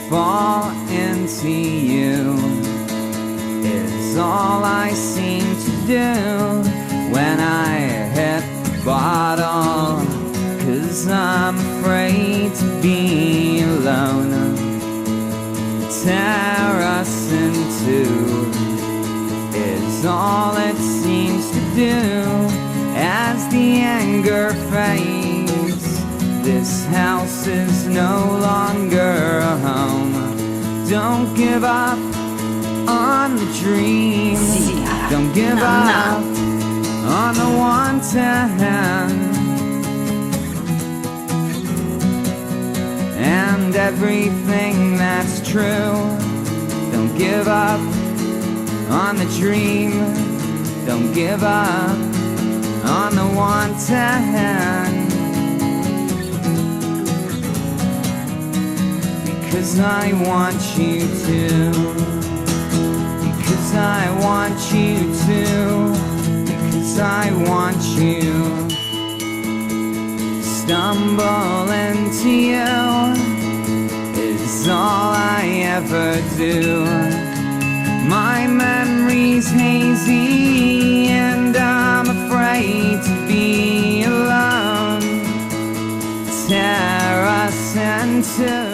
fall into you is all I seem to do when I hit the bottle, 'cause I'm afraid to be alone. Tear us in two is all it seems to do as the anger fades. This house is no longer a home. Don't give up on the dream. Don't give up on the one to hand. And everything that's true. Don't give up on the dream. Don't give up on the one to hand. Because I want you to. Because I want you to. Because I want you. Stumble into you is all I ever do. My memory's hazy and I'm afraid to be alone. Tear us into